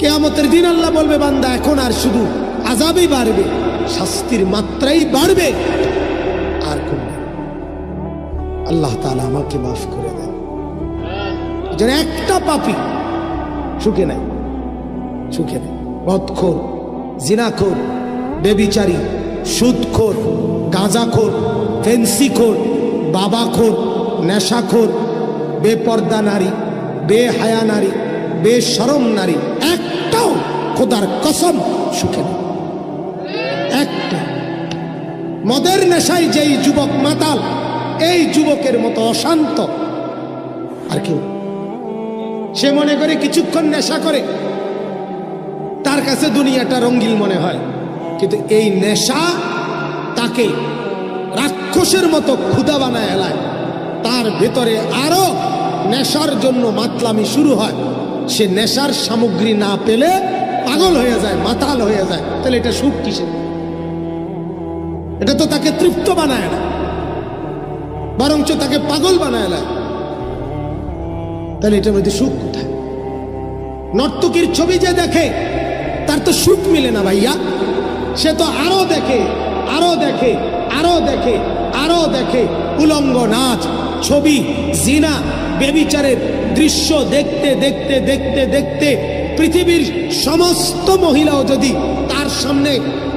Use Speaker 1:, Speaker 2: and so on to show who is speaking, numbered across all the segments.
Speaker 1: কিয়ামতের দিন আল্লাহ বলবে, বান্দা এখন আর শুধু আযাবই বাড়বে, শাস্তির মাত্রাই বাড়বে, আর কমবে। আল্লাহ তাআলা আমাকে মাফ করে দেন। যেন একটা পাপী সুখে নাই, সুখে নেই। মদখোর, জিনাখোর, বেবিচারী, সুদখোর, গাঁজাখোর, ফেন্সিখোর, বাবাখোর, নেশাখোর, বেপর্দা নারী, বেহায়া নারী, বেশরম নারী, একটাও খোদার কসম সুখে নেই, একটা। মদের নেশায় যেই যুবক মাতাল, এই যুবকের মতো অশান্ত আর কেউ। সে মনে করে কিছুক্ষণ নেশা করে তার কাছে দুনিয়াটা রঙিন মনে হয়, কিন্তু এই নেশা তাকে রাক্ষসের মতো ক্ষুধা বানায় এলায়। তার ভেতরে আরো নেশার জন্য মাতলামি শুরু হয়। সে নেশার সামগ্রী না পেলে পাগল হয়ে যায়, মাতাল হয়ে যায়। তাহলে এটা সুখ কিসের? এটা তো তাকে তৃপ্ত বানায় না, বরঞ্চ তাকে পাগল বানায় না। তাহলে এটার মধ্যে সুখ কোথায়? নর্তকীর ছবি যে দেখে তার তো সুখ মিলে না ভাইয়া। সে তো আরো দেখে, আরো দেখে, আরো দেখে, আরো দেখে, উলঙ্গ নাচ, ছবি, জিনা, বেবিচারের দৃশ্য দেখতে দেখতে দেখতে দেখতে পৃথিবীর সমস্ত মহিলাও যদি তার সামনে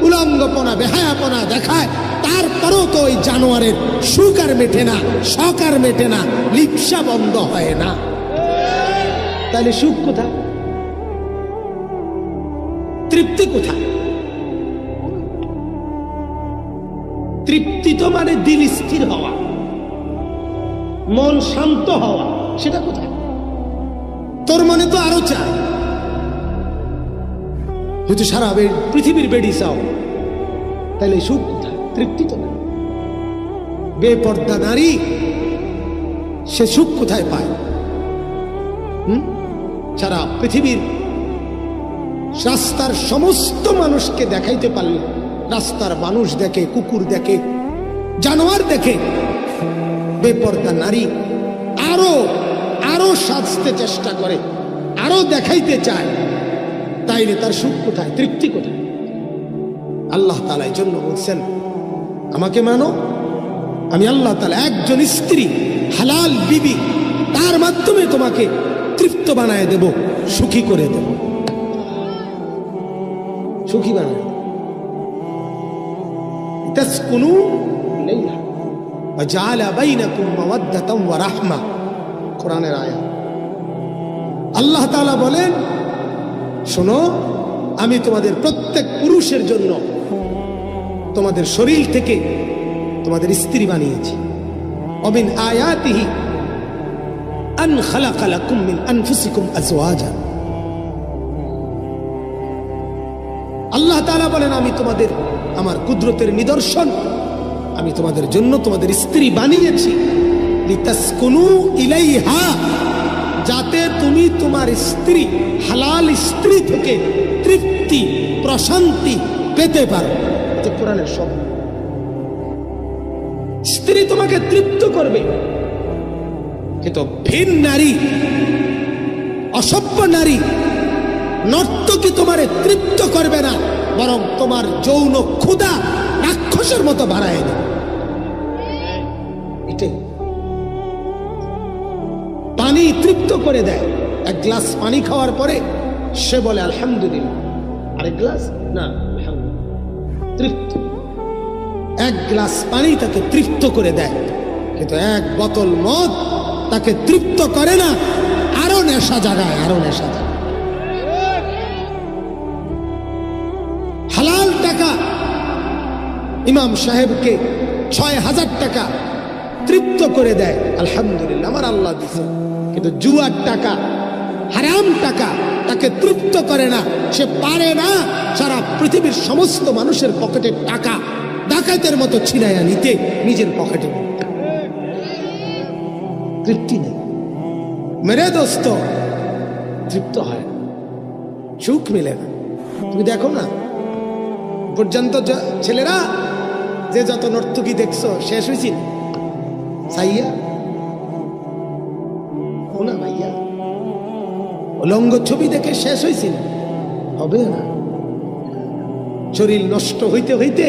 Speaker 1: উলঙ্গপনা, বেহায়াপনা দেখায়, তারপরও তো ওই জানোয়ারের সুখ আর মেটে না, শখ আর মেটে না, লিপ্সা বন্ধ হয় না। তাহলে সুখ কোথায়? তৃপ্তি কোথায়? তৃপ্তি তো মানে দিল স্থির হওয়া, মন শান্ত হওয়া, সেটা কোথায়? তোর মনে তো আরো চায়, যদি সারা পৃথিবীর বেড়ি চাও, তাহলে সুখ কোথায়? তৃপ্তি তো না। বেপর্দা নারী, সে সুখ কোথায় পায়? সারা পৃথিবীর রাস্তার সমস্ত মানুষকে দেখাইতে পারলে, রাস্তার মানুষ দেখে, কুকুর দেখে, জানোয়ার দেখে, বেপর্দা নারী আরো আরো সাজতে চেষ্টা করে, আরো দেখাইতে চায়, তাইলে তার সুখ কোথায়? তৃপ্তি কোথায়? আল্লাহ তাআলা এই জন্য বলছেন, আমাকে মানো, আমি আল্লাহ তাআলা একজন স্ত্রী, হালাল বিবি, তার মাধ্যমে তোমাকে তৃপ্ত বানায় দেব, সুখী করে দেব, সুখী বানায় দেব। তাসকুনু ইলাইহা ওয়া জাআলা বাইনাকুম মাওয়াদ্দাতাম ওয়া রাহমা, কোরআনের আয়াত। আল্লাহ তাআলা বলেন, শোনো, আমি তোমাদের প্রত্যেক পুরুষের জন্য তোমাদের শরীর থেকে তোমাদের স্ত্রী বানিয়েছি। ওমিন আয়াতিহি আন খালাকা লাকুম মিন আনফুসিকুম আজওয়াজা। আল্লাহ তাআলা বলেন, আমি তোমাদের, আমার কুদরতের নিদর্শন, আমি তোমাদের জন্য তোমাদের স্ত্রী বানিয়েছি। লিতাসকুনু ইলাইহা, যাতে তুমি তোমার স্ত্রী, হালাল স্ত্রী থেকে তৃপ্তি, প্রশান্তি পেতে পারো। এটা কোরআনের শব্দ। স্ত্রী তোমাকে তৃপ্ত করবে, কিন্তু ভিন নারী, অসভ্য নারী, নর্তকী তোমারে তৃপ্ত করবে না, বরং তোমার যৌন ক্ষুধা রাক্ষসের মতো বাড়ায় দেবে। এটাই। পানি তৃপ্ত করে দেয়। এক গ্লাস পানি খাওয়ার পরে সে বলে আলহামদুলিল্লাহ, আরেক গ্লাস না, আলহামদুলিল্লাহ, তৃপ্ত। এক গ্লাস পানি তাকে তৃপ্ত করে দেয়, কিন্তু এক বোতল মদ তাকে তৃপ্ত করে না, আরো নেশা জাগায়, আরো নেশা জাগায়। হালাল টাকা ইমাম সাহেবকে ৬,০০০ টাকা তৃপ্ত করে দেয়, আলহামদুলিল্লাহ আমার আল্লাহ দিছে, কিন্তু জুয়ার টাকা, হারাম টাকা তাকে তৃপ্ত করে না। সে পারে না সারা পৃথিবীর সমস্ত মানুষের পকেটে টাকা ডাকাতের মতো ছিনাইয়া নিতে, নিজের পকেটে তৃপ্তি নেই। মেরে দোস্ত, তৃপ্ত হয় না, সুখ মিলে না। তুমি দেখো না পর্যন্ত ছেলেরা যে যত নর্তকী দেখছো, শেষ হয়েছি সাইয়া না ভাইয়া, উলঙ্গ ছবি দেখে শেষ হয়েছিল। হবে না। শরীর নষ্ট হইতে হইতে,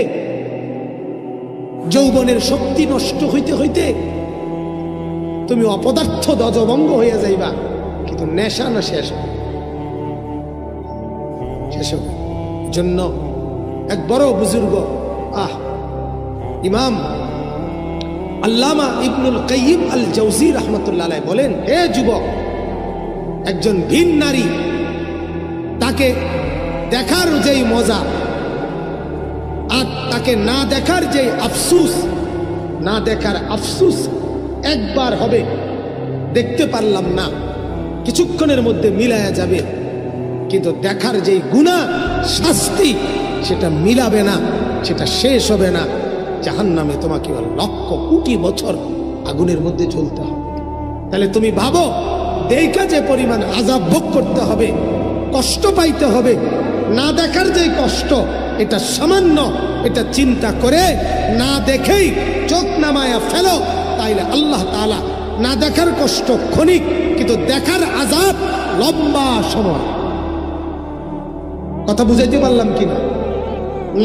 Speaker 1: যৌবনের শক্তি নষ্ট হইতে হইতে তুমি অপদার্থ দজভঙ্গ হইয়া যাইবা, কিন্তু নেশা না শেষ হবে। জন্য এক বড় বুজুর্গ ইমাম আল্লামা ইবনুল কাইয়িম আল জাওজি রাহমাতুল্লাহ আলাইহি বলেন, হে যুবক, একজন ভিন নারী তাকে দেখার যেই মজা আর তাকে না দেখার যেই আফসুস, না দেখার আফসুস একবার হবে, দেখতে পারলাম না, কিছুক্ষণের মধ্যে মিলায়া যাবে, কিন্তু দেখার যেই গুনাহ শাস্তি সেটা মিলাবে না, সেটা শেষ হবে না। জাহান্নামে তোমাকে লক্ষ কোটি বছর আগুনের মধ্যে জ্বলতে হবে। তাহলে তুমি ভাবো, দেখা যে পরিমাণ আযাব ভোগ করতে হবে, কষ্ট পাইতে হবে, না দেখার যে কষ্ট এটা সামান্য, এটা চিন্তা করে না দেখেই চোখ নামায়া ফেলো, তাইলে আল্লাহ তাআলা না দেখার কষ্ট ক্ষণিক, কিন্তু দেখার আযাব লম্বা সময়। কথা বুঝাইতে পারলাম কিনা?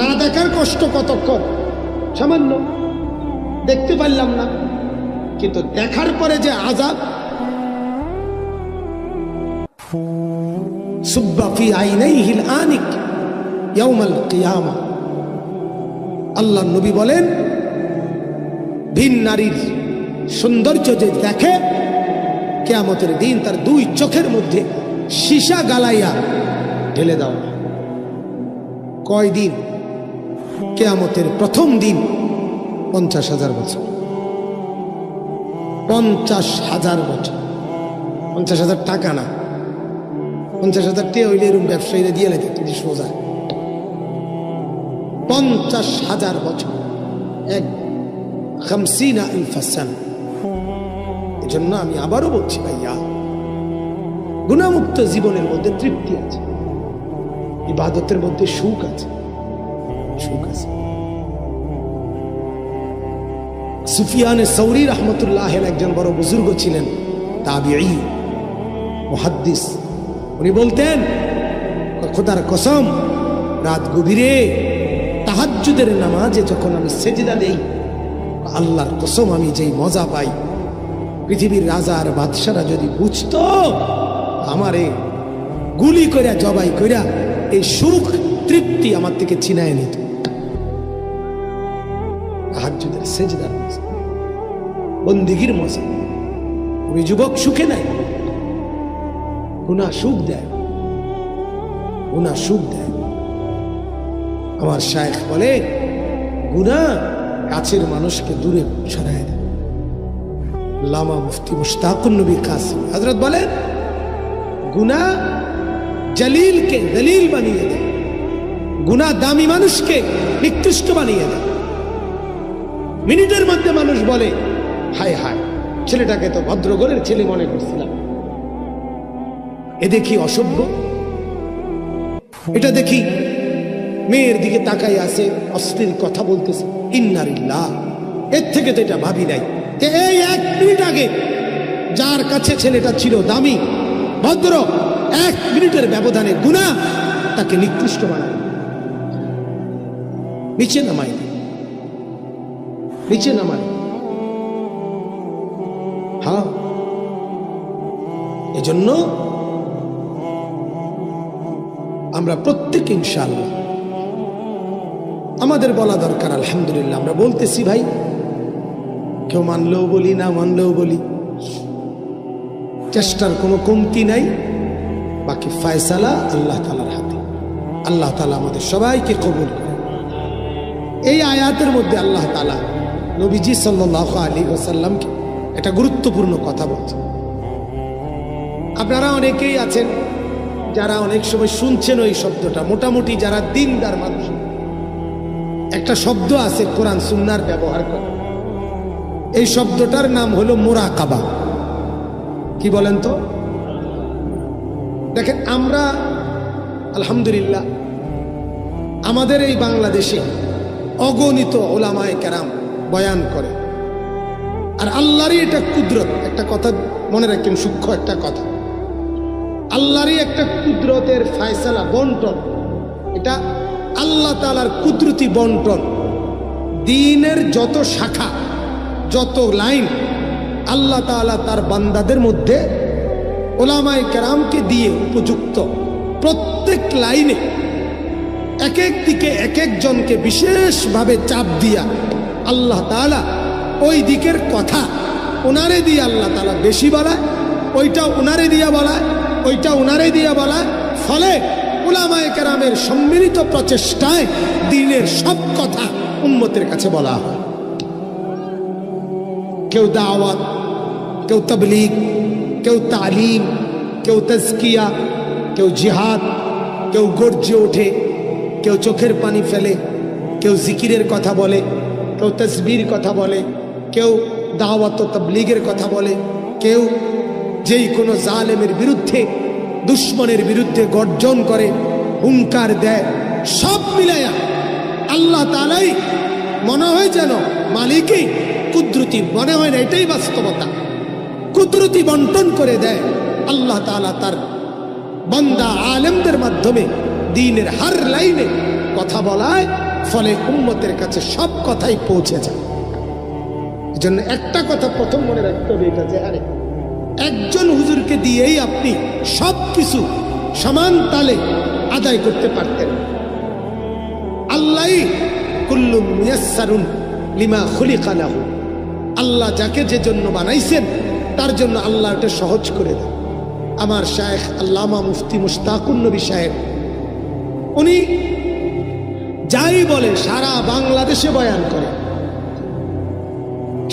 Speaker 1: না দেখার কষ্ট কতক্ষণ? সামান্য, দেখতে পারলাম না, কিন্তু দেখার পরে যে আযাব, সুব্বা ফি আইনাইহিল আনিক ইয়াউমাল কিয়ামা। আল্লাহর নবী বলেন, ভিন নারীর সৌন্দর্য যে দেখে, কিয়ামতের দিন তার দুই চোখের মধ্যে সীসা গালাইয়া ঢেলে দাও। কয় দিন? কিয়ামতের প্রথম দিন 50,000 বছর। 50,000 বছর। 50,000 টাকা না, 50,000 টাকা হইলে এরকম ব্যবসায়ীরা দিয়ে লাগে তুমি সোজা। 50,000 বছর, 50,000 সানা। এজন্য আমি আবারও বলছি ভাইয়া, গুনাহমুক্ত জীবনের মধ্যে তৃপ্তি আছে, ইবাদতের মধ্যে সুখ আছে, সুখ আছে। সুফিয়ানে সৌরি রাহমাতুল্লাহ একজন বড় বুজুর্গ ছিলেন, তাবিঈ, মুহাদ্দিস। উনি বলতেন, খোদার কসম, রাত গভীরে তাহাজ্জুদের নামাজে যখন আমি সেজদা দেই, আল্লাহর কসম আমি যেই মজা পাই, পৃথিবীর রাজা আর বাদশারা যদি বুঝতো, আমারে গুলি কইরা জবাই কইরা এই সুখ তৃপ্তি আমার থেকে ছিনায় নিত। তাহাজ্জুদের সেজদার মজা, বন্দিগির মজা। ওই যুবক সুখে নাই, গুনাহ সুখ দেয়, গুনাহ সুখ দেয়। আমার শায়েখ বলে, গুনাহ কাছের মানুষকে দূরে সরায় দেয়। আল্লামা মুফতি মুশতাকুন নবী কাসিম হযরত বলেন, গুনাহ জলিলকে দলিল বানিয়ে দেয়, গুনাহ দামি মানুষকে নিকৃষ্ট বানিয়ে দেয়। মিনিটের মধ্যে মানুষ বলে, হায় হায়, ছেলেটাকে তো ভদ্রঘরের ছেলে মনে করছিলাম, এ দেখি অসভ্য, এটা দেখি মেয়ের দিকে তাকাই আছে, অশ্লীল কথা বলতেছে, ইন্নালিল্লাহ, এর থেকে তো এটা ভাবি নাই। এই 1 মিনিট আগে যার কাছে ছেলেটা ছিল দামি ভদ্র, 1 মিনিটের ব্যবধানে গুনাহ তাকে নিকৃষ্ট বানায়, নিচে নামায়, নিচে নামায়। হ্যাঁ, এজন্য আমরা প্রত্যেকে ইনশাআল্লাহ আমাদের বলা দরকার, আলহামদুলিল্লাহ আমরা বলতেছি ভাই, কেউ মানলেও বলি, না মানলেও বলি, চেষ্টার কোনো কমতি নাই, বাকি ফয়সালা আল্লাহ তাআলার হাতে। আল্লাহ তাআলা আমাদের সবাইকে কবুল করে। এই আয়াতের মধ্যে আল্লাহ তাআলা নবীজি সাল্লাল্লাহু আলাইহি ওয়াসাল্লামকে একটা গুরুত্বপূর্ণ কথা বলছেন। আপনারা অনেকেই আছেন যারা অনেক সময় শুনছেন ওই শব্দটা, মোটামুটি যারা দিনদার মানুষ, একটা শব্দ আছে কোরআন সুন্নাহর ব্যবহার করে, এই শব্দটার নাম হলো মুরাকাবা। কি বলেন তো? দেখেন, আমরা আলহামদুলিল্লাহ আমাদের এই বাংলাদেশে অগণিত উলামায়ে কেরাম বয়ান করে, আর আল্লাহরই এটা কুদরত। একটা কথা মনে রাখেন, সূক্ষ্ম একটা কথা, আল্লাহরই একটা কুদরতের ফায়সালা, বন্টন। এটা আল্লাহ তাআলার কুদরতি বন্টন। দ্বীনের যত শাখা, যত লাইন আল্লাহ তাআলা তার বান্দাদের মধ্যে ওলামায়ে কেরামকে দিয়ে উপযুক্ত, প্রত্যেক লাইনে এক এক দিকে এক একজনকে বিশেষভাবে চাপ দিয়া আল্লাহ তাআলা ওই দিকের কথা ওনারে দিয়ে আল্লাহ তাআলা বেশি বলায়, ওইটা ওনারে দিয়া বলায়, ওইটা ওনারে দিয়া বলায়। ফলে উলামায়ে কেরামের সম্মিলিত প্রচেষ্টায় দ্বীনের সব কথা উম্মতের কাছে বলা হয়। কেউ দাওয়াত, কেউ তাবলীগ, কেউ তালিম, কেউ তাজকিয়া, কেউ জিহাদ, কেউ গর্জে ওঠে, কেউ চোখের পানি ফেলে, কেউ জিকিরের কথা বলে, কেউ তাসবির কথা বলে, কেউ দাওয়াত ও তাবলীগের কথা বলে, কেউ যেই কোনো জালেমের বিরুদ্ধে, দুশ্মনের বিরুদ্ধে গর্জন করে, হুঙ্কার দেয়। সব মিলাইয়া আল্লাহ তাআলাই মনে হয় যেন মালিকই কুদরতি, মনে হয় না, এটাই বাস্তবতা, কুদরতি বন্টন করে দেয় আল্লাহ তাআলা তার বান্দা আলেমদের মাধ্যমে দ্বীনের হার লাইনে কথা বলায়। ফলে উম্মতের কাছে সব কথাই পৌঁছে যায়। এজন্য একটা কথা প্রথম মনে রাখতে হবে, এটা যে আরে একজন হুজুরকে দিয়েই আপনি সব কিছু সমান তালে আদায় করতে পারতেন। আল্লাহই কুল্লু মুয়াসসারুন লিমা খুলিকা লাহু, আল্লাহ যাকে যে জন্য বানাইছেন তার জন্য আল্লাহ এটা সহজ করে দেন। আমার শায়েখ আল্লামা মুফতি মুশতাকুন নবী সাহেব, উনি যাই বলে সারা বাংলাদেশে বয়ান করে।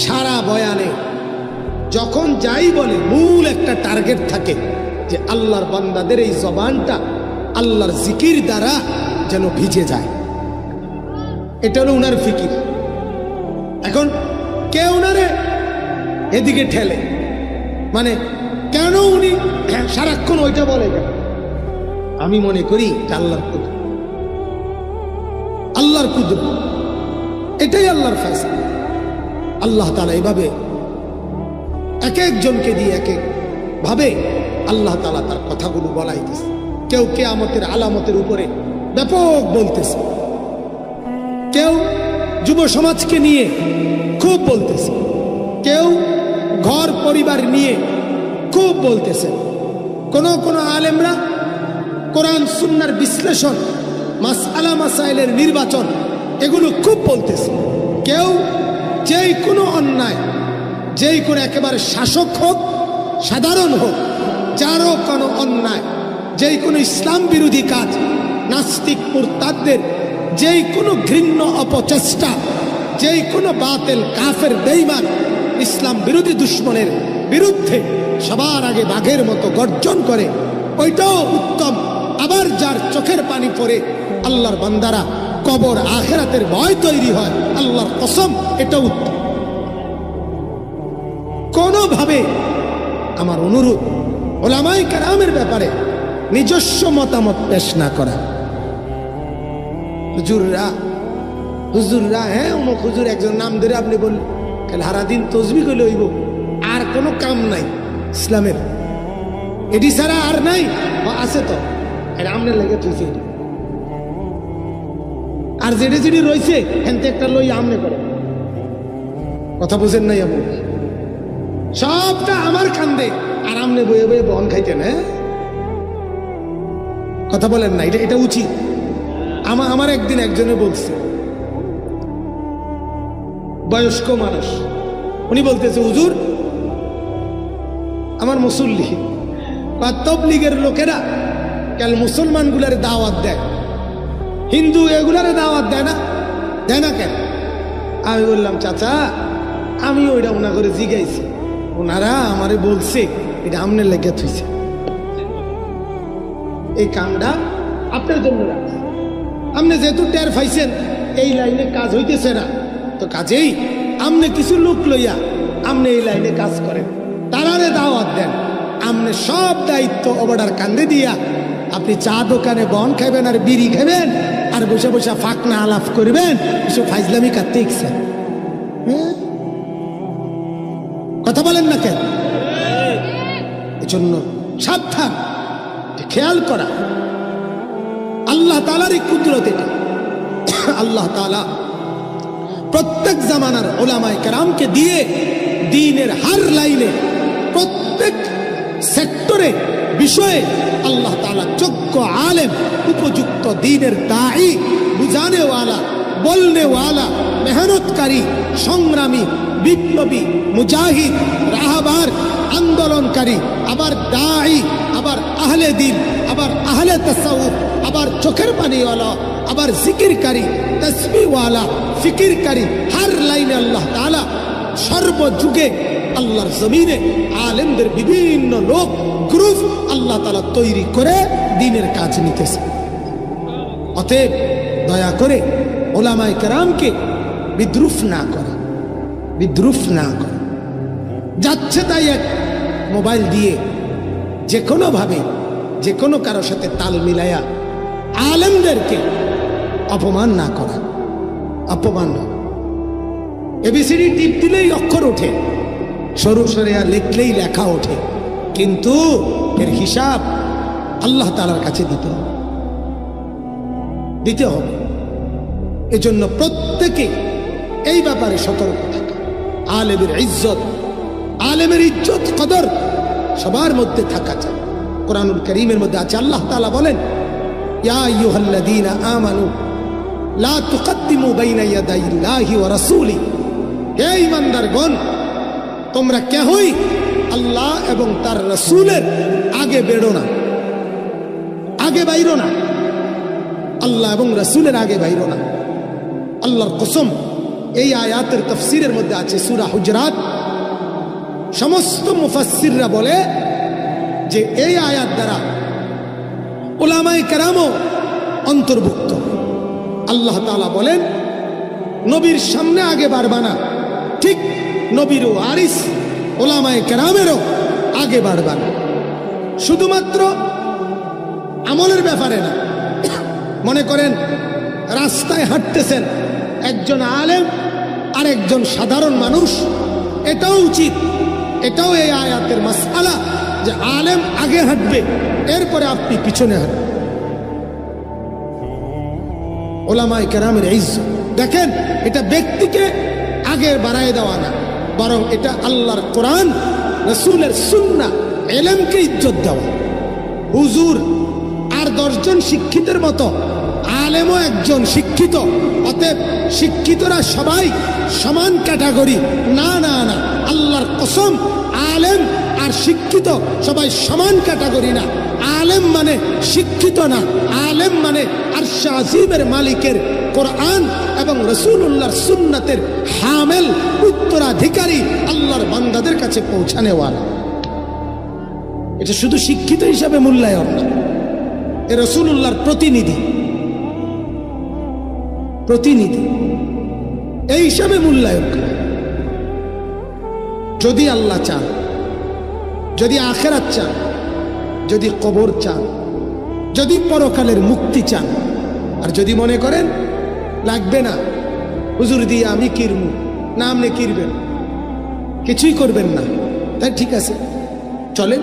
Speaker 1: সারা বয়ানে যখন যাই বলে মূল একটা টার্গেট থাকে যে আল্লাহর বান্দাদের এই জবানটা আল্লাহর জিকির দ্বারা যেন ভিজে যায়। এটা হলো উনার ফিকির। এখন কে উনারে এদিকে ঠেলে, মানে কেন উনি সারাক্ষণ ওইটা বলে কেন? আমি মনে করি আল্লাহর কুদরত, আল্লাহর কুদরত, এটাই আল্লাহর ফয়সালা। আল্লাহ তাআলা এইভাবে এক একজনকে দিয়ে এক এক ভাবে আল্লাহ তাআলা তার কথাগুলো বলাইতেছে। কেউ কিয়ামতের আলামতের উপরে ব্যাপক বলতেছে, কেউ যুব সমাজকে নিয়ে খুব বলতেছে, কেউ ঘর পরিবার নিয়ে খুব বলতেছে। কোন আলেমরা কোরআন সুন্নাহর বিশ্লেষণ, মাসআলা মাসাইলের নির্বাচন, এগুলো খুব বলতেছে। কেউ যেই কোনো অন্যায়, যেই কোনো একেবারে শাসক হোক, সাধারণ হোক, যারও কোনো অন্যায়, যেই কোনো ইসলাম বিরোধী কাজ, নাস্তিক মুরতাদদের যেই কোনো ঘৃণ্য অপচেষ্টা, যেই কোনো বাতিল কাফের বেঈমান ইসলাম বিরোধী দুশ্মনের বিরুদ্ধে সবার আগে বাঘের মতো গর্জন করে, ওইটাও উত্তম। আবার যার চোখের পানি পড়ে আল্লাহর বান্দারা কবর আখিরাতের ভয় তৈরি হয়, আল্লাহর কসম, এটা উত্তম। কোনোভাবে আমার অনুরোধ, উলামায়ে কেরামের ব্যাপারে নিজস্ব মতামত পেশ না করা। হুজুররা হ্যাঁ অমুক হুজুর একজন নাম ধরে আপনি বললেন, কাল হারাদিন তসবিহ কইলে হইব, আর কোনো কাম নাই ইসলামের, এটি ছাড়া আর নাই। আছে তো, এটা আমনে লেগে তুইছে, আর যেটি যেটি রয়েছে হেনতে একটা লই আমনে করে। কথা বুঝেন নাই? এমন সবটা আমার কান্দে, আর আমনে বয়ে বয়ে বহন খাইতেন। হ্যাঁ, কথা বলেন না, এটা উচিত। আমার একদিন একজনে বলছে, বয়স্ক মানুষ, উনি বলতেছে, হুজুর আমার মুসল্লি বা তাবলীগের লোকেরা কাল মুসলমান গুলার দাওয়াত দেয়, হিন্দু এগুলারে দাওয়াত দেয় না কেন? আমি বললাম, চাচা আমি ওইটা ওনা করে জিগাইছি, ওনারা আমারে বলছে এটা আমনের লেগে থুইছে, এই কামটা আপনার জন্য রাখছে। আপনি যেহেতু টের পাইছেন এই লাইনে কাজ হইতেছে না, তো কাজেই আপনি কিছু লোক লইয়া আপনি এই লাইনে কাজ করেন, তারারে দাওয়াত দেন। আপনি সব দায়িত্ব অবর্ডার কান্দে দিয়া আপনি চা দোকানে বন খাবেন আর বিড়ি খাবেন আর বসে বসে ফাঁকনা আলাপ করবেন, কিছু ফাইজলামি কাটতে ইচ্ছা। কথা বলেন না কেন? এজন্য সাবধান, খেয়াল করা। আল্লাহ তাআলার এই কুদরত এটা। আল্লাহ তাআলা প্রত্যেক জামানার উলামায়ে কেরামকে দিয়ে দ্বীনের হার লাইনে, প্রত্যেক সেক্টরে, বিষয়ে আল্লাহ তাআলা যোগ্য আলেম, উপযুক্ত দ্বীনের দাঈ, বুঝানে ওয়ালা, বলনে ওয়ালা, মেহনতকারী, সংগ্রামী, বিপ্লবী, মুজাহিদ, রাহবার, আন্দোলনকারী, আবার দাঈ, আবার আহলে দ্বীন, আবার আহলে তাসাউফ, আবার চোখের পানিওয়ালা, আবার জিকিরকারী, তাসবিহওয়ালা, ফিকিরকারী, হার লাইনে আল্লাহ তাআলা সর্বযুগে আল্লাহর জমিনে আলেমদের বিভিন্ন লোক, গ্রুপ আল্লাহ তাআলা তৈরি করে দ্বীনের কাজ নিতেছে। অতএব দয়া করে উলামায়ে কেরামকে বিদ্রুপ না করা, বিদ্রুপ না করা। যাচ্ছে তাই এক মোবাইল দিয়ে যে কোনো ভাবে, যে কোনো কারোর সাথে তাল মিলাইয়া আলেমদেরকে অপমান না করা, অপমান না। এবিসিডি টিপ দিলেই অক্ষর ওঠে, সরু সরিয়া লিখলেই লেখা ওঠে, কিন্তু এর হিসাব আল্লাহ তাআলার কাছে দিতে হবে। এজন্য প্রত্যেকে এই ব্যাপারে সতর্ক থাকা। আলেমের ইজ্জত, আলেমের ইজ্জত কদর সবার মধ্যে থাকা চাই। কোরআনুল কারীমের মধ্যে আছে, আল্লাহ তাআলা বলেন, ইয়া আইয়ুহাল্লাযীনা আমানু লা তুকদ্দিমু বাইনা ইয়াদাইল্লাহি ওয়া রাসূলি। হে ঈমানদারগণ, তোমরা কেহই আল্লাহ এবং তার রাসূলের আগে বেরো না, আগে বাইরো না, আল্লাহ এবং রাসূলের আগে বাইরো না। আল্লাহর কসম, এই আয়াতের তাফসীরের মধ্যে আছে সূরা হুজরাত। সমস্ত মুফাসসিররা বলে যে এই আয়াত দ্বারা উলামায়ে কেরামও অন্তর্ভুক্ত। আল্লাহ তাআলা বলেন, নবীর সামনে আগে বাড়বা না, ঠিক নবীর ওয়ারিস উলামায়ে কেরামেরও আগে বাড়বা না। শুধুমাত্র আমলের ব্যাপারে না। মনে করেন রাস্তায় হাঁটতেছেন একজন আলেম আর একজন সাধারণ মানুষ, এটাও উচিত, এটাও এই আয়াতের মাসআলা যে আলেম আগে হাঁটবে, এরপরে আপনি পিছনে হাঁটবেন। উলামায়ে কেরামের ইজ্জত দেখেন, এটা ব্যক্তিকে আগে বাড়ায় দেওয়া না, বরং এটা আল্লাহর কোরআন, রাসূলের সুন্নাহ, ইলমকে ইজ্জত দেওয়া। হুজুর আর 10 জন শিক্ষিতের মতো আলেমও একজন শিক্ষিত, অতএব শিক্ষিতরা সবাই সমান ক্যাটাগরি, না না না, আল্লাহর কসম, আলেম আর শিক্ষিত সবাই সমান ক্যাটাগরি না। আলেম মানে শিক্ষিত না, আলেম মানে আরশে আজিমের মালিকের কোরআন এবং রাসূলুল্লাহর সুন্নাতের হামেল, উত্তরাধিকারী, আল্লাহর বান্দাদের কাছে পৌঁছানেওয়ালা। এটা শুধু শিক্ষিত হিসাবে মূল্যায়ন না, এ রাসূলুল্লাহর প্রতিনিধি, প্রতিনিধি এই হিসাবে মূল্যায়ন করে। যদি আল্লাহ চান, যদি আখিরাত চান, যদি কবর চান, যদি পরকালের মুক্তি চান, আর যদি মনে করেন লাগবে না, হুজুর দিয়ে আমি কিরমু না, আপনি কিরবেন, কিছুই করবেন না, তাই ঠিক আছে, চলেন